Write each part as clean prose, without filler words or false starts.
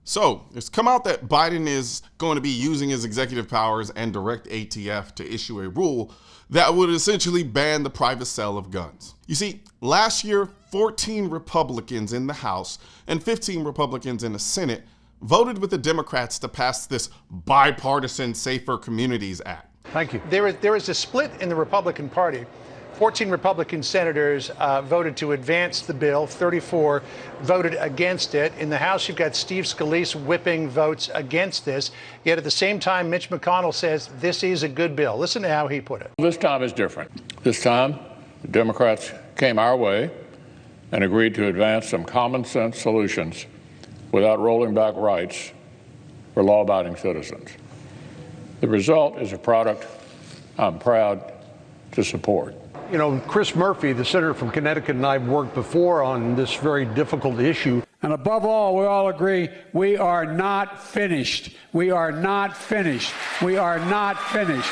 So it's come out that Biden is going to be using his executive powers and direct ATF to issue a rule that would essentially ban the private sale of guns. You see, last year, 14 Republicans in the House and 15 Republicans in the Senate voted with the Democrats to pass this Bi-Partisan Safer Communities Act. Thank you. There is a split in the Republican Party. 14 Republican senators voted to advance the bill. 34 voted against it. In the House, you've got Steve Scalise whipping votes against this. Yet at the same time, Mitch McConnell says this is a good bill. Listen to how he put it. This time is different. This time, the Democrats came our way and agreed to advance some common sense solutions without rolling back rights for law-abiding citizens. The result is a product I'm proud to support. You know, Chris Murphy, the senator from Connecticut, and I've worked before on this very difficult issue. And above all, we all agree we are not finished. We are not finished. We are not finished.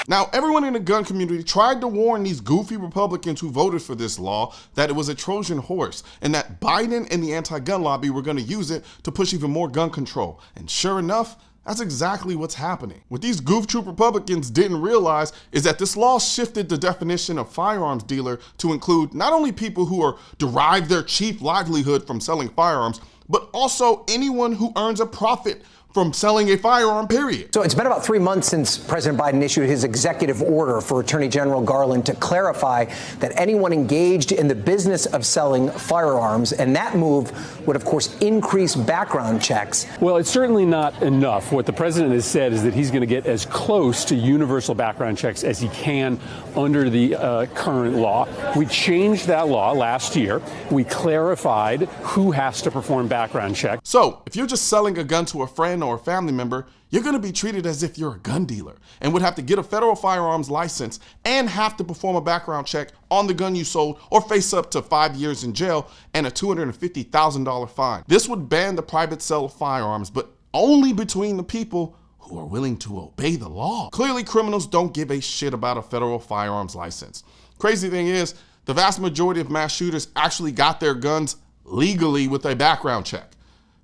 Now, everyone in the gun community tried to warn these goofy Republicans who voted for this law that it was a Trojan horse and that Biden and the anti-gun lobby were going to use it to push even more gun control. And sure enough, that's exactly what's happening. What these goof troop Republicans didn't realize is that this law shifted the definition of firearms dealer to include not only people who derive their chief livelihood from selling firearms, but also anyone who earns a profit from selling a firearm, period. So it's been about 3 months since President Biden issued his executive order for Attorney General Garland to clarify that anyone engaged in the business of selling firearms, and that move would, of course, increase background checks. Well, it's certainly not enough. What the president has said is that he's going to get as close to universal background checks as he can under the current law. We changed that law last year. We clarified who has to perform background checks. So if you're just selling a gun to a friend or a family member, you're going to be treated as if you're a gun dealer and would have to get a federal firearms license and have to perform a background check on the gun you sold or face up to 5 years in jail and a $250,000 fine. This would ban the private sale of firearms, but only between the people who are willing to obey the law. Clearly, criminals don't give a shit about a federal firearms license. Crazy thing is, the vast majority of mass shooters actually got their guns legally with a background check.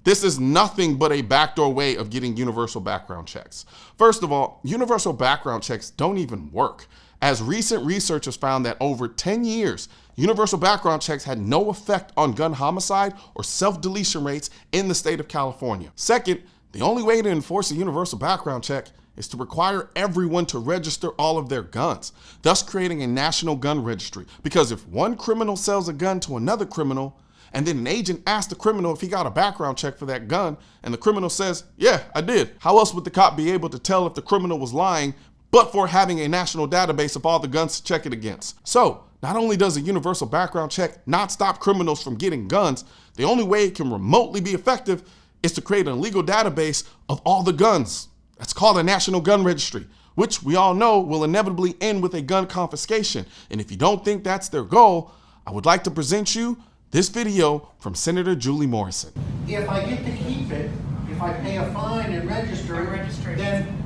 This is nothing but a backdoor way of getting universal background checks. First of all, universal background checks don't even work, as recent research has found that over 10 years, universal background checks had no effect on gun homicide or self-deletion rates in the state of California. Second, the only way to enforce a universal background check is to require everyone to register all of their guns, thus creating a national gun registry. Because if one criminal sells a gun to another criminal, and then an agent asks the criminal if he got a background check for that gun, and the criminal says, yeah, I did, how else would the cop be able to tell if the criminal was lying but for having a national database of all the guns to check it against? So, not only does a universal background check not stop criminals from getting guns, the only way it can remotely be effective is to create a legal database of all the guns. That's called a national gun registry, which we all know will inevitably end with a gun confiscation. And if you don't think that's their goal, I would like to present you this video from Senator Julie Morrison. If I get to keep it, if I pay a fine and register it, then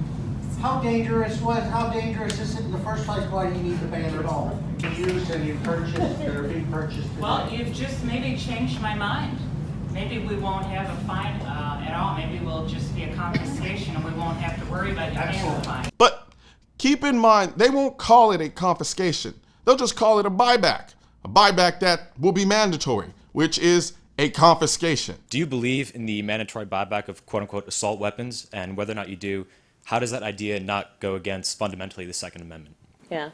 how dangerous is it in the first place? Why do you need the ban at all? You use and you purchase that are being purchased today. Well, you've just maybe changed my mind. Maybe we won't have a fine at all. Maybe we'll just be a confiscation and we won't have to worry about you paying the fine. But keep in mind, they won't call it a confiscation. They'll just call it a buyback. A buyback that will be mandatory, which is a confiscation. Do you believe in the mandatory buyback of quote-unquote assault weapons? And whether or not you do, how does that idea not go against fundamentally the Second Amendment? Yeah,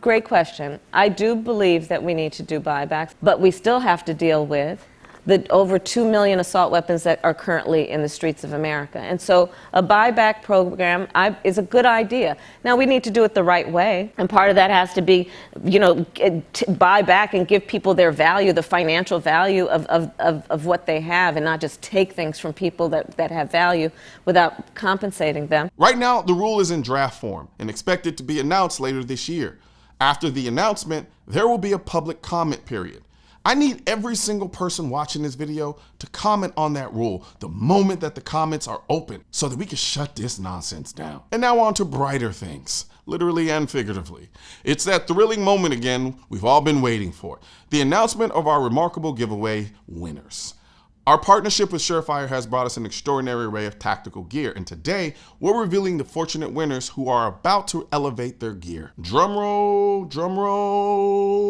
great question. I do believe that we need to do buybacks, but we still have to deal with the over 2 million assault weapons that are currently in the streets of America. And so a buyback program is a good idea. Now, we need to do it the right way. And part of that has to be, buy back and give people their value, the financial value of what they have, and not just take things from people that have value without compensating them. Right now, the rule is in draft form and expected to be announced later this year. After the announcement, there will be a public comment period. I need every single person watching this video to comment on that rule the moment that the comments are open so that we can shut this nonsense down. And now on to brighter things, literally and figuratively. It's that thrilling moment again we've all been waiting for. The announcement of our remarkable giveaway winners. Our partnership with Surefire has brought us an extraordinary array of tactical gear, and today we're revealing the fortunate winners who are about to elevate their gear. Drum roll,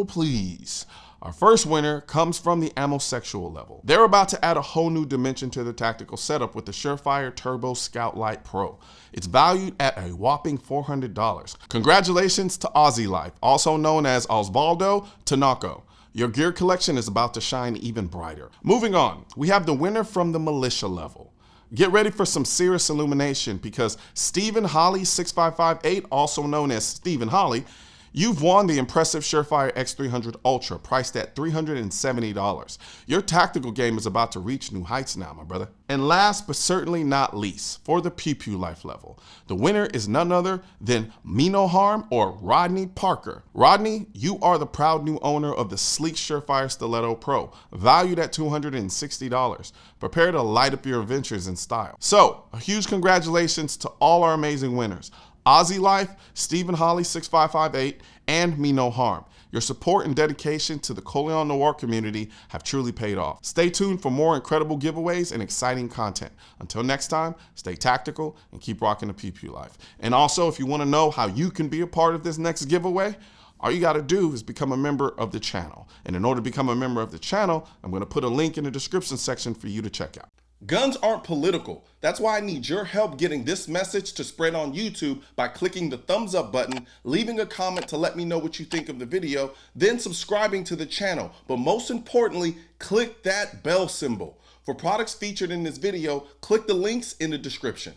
please. Our first winner comes from the ammosexual level. They're about to add a whole new dimension to their tactical setup with the Surefire Turbo Scout Light Pro. It's valued at a whopping $400. Congratulations to Aussie Life, also known as Osvaldo Tanaco. Your gear collection is about to shine even brighter. Moving on, we have the winner from the militia level. Get ready for some serious illumination because Stephen Holly 6558, also known as Stephen Holly, you've won the impressive Surefire X300 Ultra, priced at $370. Your tactical game is about to reach new heights now, my brother. And last but certainly not least, for the Pew Pew Life level, the winner is none other than Me No Harm or Rodney Parker. Rodney, you are the proud new owner of the sleek Surefire Stiletto Pro, valued at $260. Prepare to light up your adventures in style. So, a huge congratulations to all our amazing winners. Aussie Life, Stephen Holly 6558, and Me No Harm. Your support and dedication to the Colion Noir community have truly paid off. Stay tuned for more incredible giveaways and exciting content. Until next time, stay tactical and keep rocking the Pew Pew Life. And also, if you want to know how you can be a part of this next giveaway, all you got to do is become a member of the channel. And in order to become a member of the channel, I'm going to put a link in the description section for you to check out. Guns aren't political. That's why I need your help getting this message to spread on YouTube by clicking the thumbs up button, leaving a comment to let me know what you think of the video, then subscribing to the channel. But most importantly, click that bell symbol. For products featured in this video, click the links in the description.